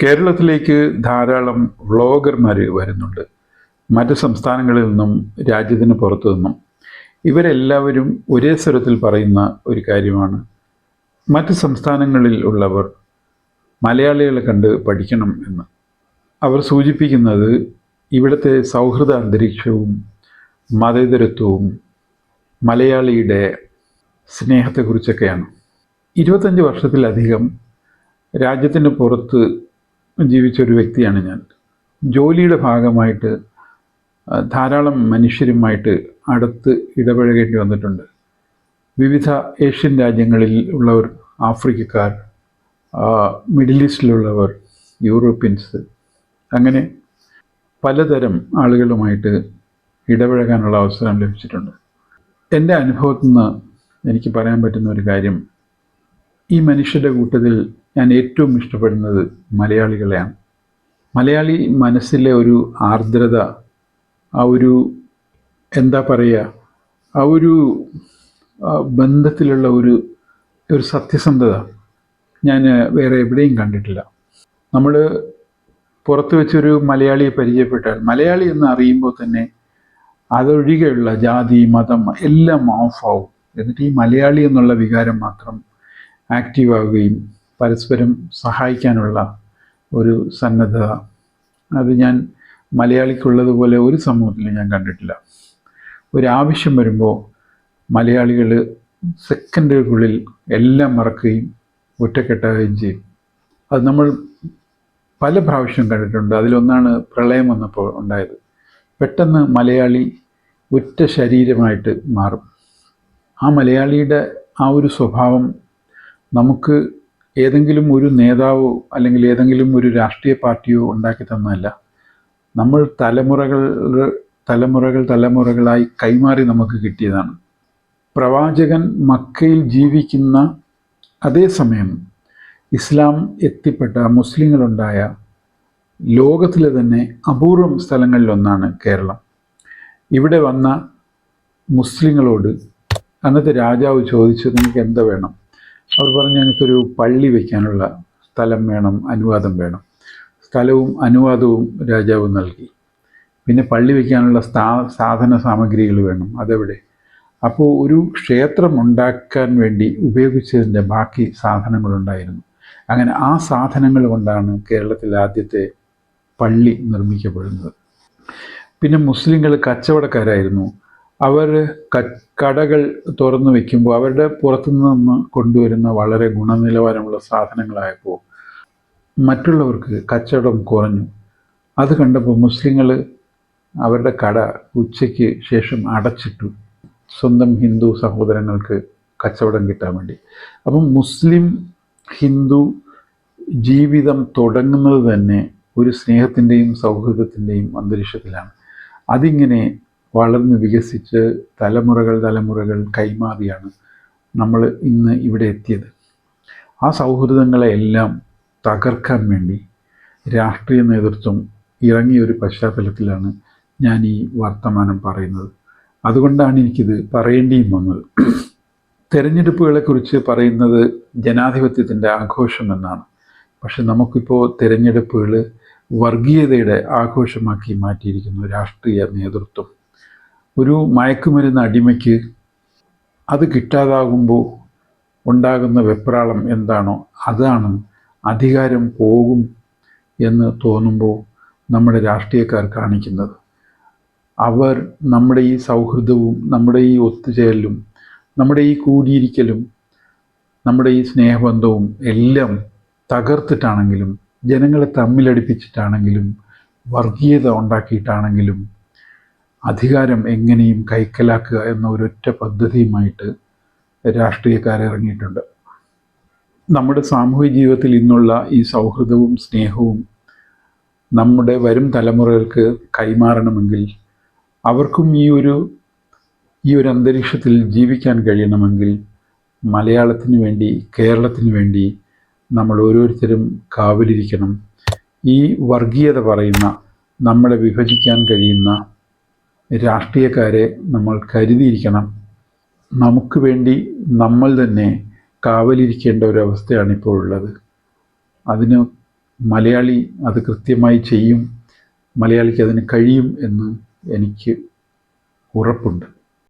കേരളത്തിലേക്ക് ധാരാളം വ്ളോഗർമാർ വരുന്നുണ്ട്. മറ്റ് സംസ്ഥാനങ്ങളിൽ നിന്നും രാജ്യത്തിന് പുറത്തു നിന്നും. ഇവരെല്ലാവരും ഒരേ സ്വരത്തിൽ പറയുന്ന ഒരു കാര്യമാണ്, മറ്റ് സംസ്ഥാനങ്ങളിൽ ഉള്ളവർ മലയാളികളെ കണ്ട് പഠിക്കണം എന്ന്. അവർ സൂചിപ്പിക്കുന്നത് ഇവിടുത്തെ സൗഹൃദ അന്തരീക്ഷവും മതേതരത്വവും മലയാളിയുടെ സ്നേഹത്തെക്കുറിച്ചൊക്കെയാണ്. 25 വർഷത്തിലധികം രാജ്യത്തിന് പുറത്ത് ജീവിച്ചൊരു വ്യക്തിയാണ് ഞാൻ. ജോലിയുടെ ഭാഗമായിട്ട് ധാരാളം മനുഷ്യരുമായിട്ട് അടുത്ത് ഇടപഴകേണ്ടി വന്നിട്ടുണ്ട്. വിവിധ ഏഷ്യൻ രാജ്യങ്ങളിൽ ഉള്ളവർ, ആഫ്രിക്കക്കാർ, മിഡിൽ ഈസ്റ്റിലുള്ളവർ, യൂറോപ്യൻസ്, അങ്ങനെ പലതരം ആളുകളുമായിട്ട് ഇടപഴകാനുള്ള അവസരം ലഭിച്ചിട്ടുണ്ട്. എൻ്റെ അനുഭവത്തിൽ നിന്ന് എനിക്ക് പറയാൻ പറ്റുന്ന ഒരു കാര്യം, ഈ മനുഷ്യരുടെ കൂട്ടത്തിൽ ഞാൻ ഏറ്റവും ഇഷ്ടപ്പെടുന്നത് മലയാളികളെയാണ്. മലയാളി മനസ്സിലെ ഒരു ആർദ്രത, ആ ഒരു എന്താ പറയുക, ആ ഒരു ബന്ധത്തിലുള്ള ഒരു സത്യസന്ധത ഞാൻ വേറെ എവിടെയും കണ്ടിട്ടില്ല. നമ്മൾ പുറത്ത് വെച്ചൊരു മലയാളിയെ പരിചയപ്പെട്ടാൽ, മലയാളി എന്ന് അറിയുമ്പോൾ തന്നെ അതൊഴികെയുള്ള ജാതി, മതം എല്ലാം ഓഫാവും. എന്നിട്ട് ഈ മലയാളി എന്നുള്ള വികാരം മാത്രം ആക്റ്റീവാവുകയും പരസ്പരം സഹായിക്കാനുള്ള ഒരു സന്നദ്ധത, അത് ഞാൻ മലയാളിക്കുള്ളതുപോലെ ഒരു സമൂഹത്തിലും ഞാൻ കണ്ടിട്ടില്ല. ഒരാവശ്യം വരുമ്പോൾ മലയാളികൾ സെക്കൻഡുകൾക്കുള്ളിൽ എല്ലാം മറക്കുകയും ഒറ്റക്കെട്ടാകുകയും ചെയ്യും. അത് നമ്മൾ പല പ്രാവശ്യം കണ്ടിട്ടുണ്ട്. അതിലൊന്നാണ് പ്രളയം വന്നപ്പോൾ ഉണ്ടായത്. പെട്ടെന്ന് മലയാളി ഒറ്റ ശരീരമായിട്ട് മാറും. ആ മലയാളിയുടെ ആ ഒരു സ്വഭാവം നമുക്ക് ഏതെങ്കിലും ഒരു നേതാവോ അല്ലെങ്കിൽ ഏതെങ്കിലും ഒരു രാഷ്ട്രീയ പാർട്ടിയോ ഉണ്ടാക്കി തന്നതല്ല. നമ്മൾ തലമുറകളായി കൈമാറി നമുക്ക് കിട്ടിയതാണ്. പ്രവാചകൻ മക്കയിൽ ജീവിക്കുന്ന അതേ സമയം ഇസ്ലാം എത്തിപ്പെട്ട മുസ്ലിങ്ങളുണ്ടായ ലോകത്തിലെ തന്നെ അപൂർവം സ്ഥലങ്ങളിലൊന്നാണ് കേരളം. ഇവിടെ വന്ന മുസ്ലിങ്ങളോട് അന്നത്തെ രാജാവ് ചോദിച്ചു, നിങ്ങൾക്ക് എന്താ വേണം? അവർ പറഞ്ഞു, ഞങ്ങൾക്കൊരു പള്ളി വയ്ക്കാനുള്ള സ്ഥലം വേണം, അനുവാദം വേണം. സ്ഥലവും അനുവാദവും രാജാവ് നൽകി. പിന്നെ പള്ളി വയ്ക്കാനുള്ള സാധന സാമഗ്രികൾ വേണം, അതെവിടെ? അപ്പോൾ ഒരു ക്ഷേത്രം ഉണ്ടാക്കാൻ വേണ്ടി ഉപയോഗിച്ചതിൻ്റെ ബാക്കി സാധനങ്ങളുണ്ടായിരുന്നു. അങ്ങനെ ആ സാധനങ്ങൾ കൊണ്ടാണ് കേരളത്തിൽ ആദ്യത്തെ പള്ളി നിർമ്മിക്കപ്പെടുന്നത്. പിന്നെ മുസ്ലിങ്ങൾ കച്ചവടക്കാരായിരുന്നു. അവർ കടകൾ തുറന്നു വയ്ക്കുമ്പോൾ അവരുടെ പുറത്തുനിന്ന് കൊണ്ടുവരുന്ന വളരെ ഗുണനിലവാരമുള്ള സാധനങ്ങളായപ്പോൾ മറ്റുള്ളവർക്ക് കച്ചവടം കുറഞ്ഞു. അത് കണ്ടപ്പോൾ മുസ്ലിങ്ങൾ അവരുടെ കട ഉച്ചയ്ക്ക് ശേഷം അടച്ചിട്ടു, സ്വന്തം ഹിന്ദു സഹോദരങ്ങൾക്ക് കച്ചവടം കിട്ടാൻ വേണ്ടി. അപ്പം മുസ്ലിം ഹിന്ദു ജീവിതം തുടങ്ങുന്നത് തന്നെ ഒരു സ്നേഹത്തിൻ്റെയും സൗഹൃദത്തിൻ്റെയും അന്തരീക്ഷത്തിലാണ്. അതിങ്ങനെ വളർന്ന് വികസിച്ച് തലമുറകൾ കൈമാറിയാണ് നമ്മൾ ഇന്ന് ഇവിടെ എത്തിയത്. ആ സൗഹൃദങ്ങളെയെല്ലാം തകർക്കാൻ വേണ്ടി രാഷ്ട്രീയ നേതൃത്വം ഇറങ്ങിയൊരു പശ്ചാത്തലത്തിലാണ് ഞാൻ ഈ വർത്തമാനം പറയുന്നത്. അതുകൊണ്ടാണ് എനിക്കിത് പറയേണ്ടിയും വന്നത്. തിരഞ്ഞെടുപ്പുകളെക്കുറിച്ച് പറയുന്നത് ജനാധിപത്യത്തിൻ്റെ ആഘോഷം എന്നാണ്. പക്ഷെ നമുക്കിപ്പോൾ തിരഞ്ഞെടുപ്പുകൾ വർഗീയതയുടെ ആഘോഷമാക്കി മാറ്റിയിരിക്കുന്നു രാഷ്ട്രീയ നേതൃത്വം. ഒരു മയക്കുമരുന്ന് അടിമയ്ക്ക് അത് കിട്ടാതാകുമ്പോൾ ഉണ്ടാകുന്ന വെപ്രാളം എന്താണോ അതാണ് അധികാരം പോകും എന്ന് തോന്നുമ്പോൾ നമ്മുടെ രാഷ്ട്രീയക്കാർ കാണിക്കുന്നത്. അവർ നമ്മുടെ ഈ സൗഹൃദവും നമ്മുടെ ഈ ഒത്തുചേരലും നമ്മുടെ ഈ കൂടിയിരിക്കലും നമ്മുടെ ഈ സ്നേഹബന്ധവും എല്ലാം തകർത്തിട്ടാണെങ്കിലും ജനങ്ങളെ തമ്മിലടിപ്പിച്ചിട്ടാണെങ്കിലും വർഗീയത ഉണ്ടാക്കിയിട്ടാണെങ്കിലും അധികാരം എങ്ങനെയും കൈക്കലാക്കുക എന്ന ഒരൊറ്റ പദ്ധതിയുമായിട്ട് രാഷ്ട്രീയക്കാരിറങ്ങിയിട്ടുണ്ട്. നമ്മുടെ സാമൂഹിക ജീവിതത്തിൽ ഇന്നുള്ള ഈ സൗഹൃദവും സ്നേഹവും നമ്മുടെ വരും തലമുറകൾക്ക് കൈമാറണമെങ്കിൽ, അവർക്കും ഈ ഒരു അന്തരീക്ഷത്തിൽ ജീവിക്കാൻ കഴിയണമെങ്കിൽ മലയാളത്തിന് വേണ്ടി, കേരളത്തിന് വേണ്ടി നമ്മൾ ഓരോരുത്തരും കാവലിരിക്കണം. ഈ വർഗീയത പറയുന്ന, നമ്മളെ വിഭജിക്കാൻ കഴിയുന്ന രാഷ്ട്രീയക്കാരെ നമ്മൾ കരുതിയിരിക്കണം. നമുക്ക് വേണ്ടി നമ്മൾ തന്നെ കാവലിരിക്കേണ്ട ഒരവസ്ഥയാണ് ഇപ്പോൾ ഉള്ളത്. അതിന് മലയാളി അത് കൃത്യമായി ചെയ്യും, മലയാളിക്ക് അതിന് കഴിയും എന്ന് എനിക്ക് ഉറപ്പുണ്ട്.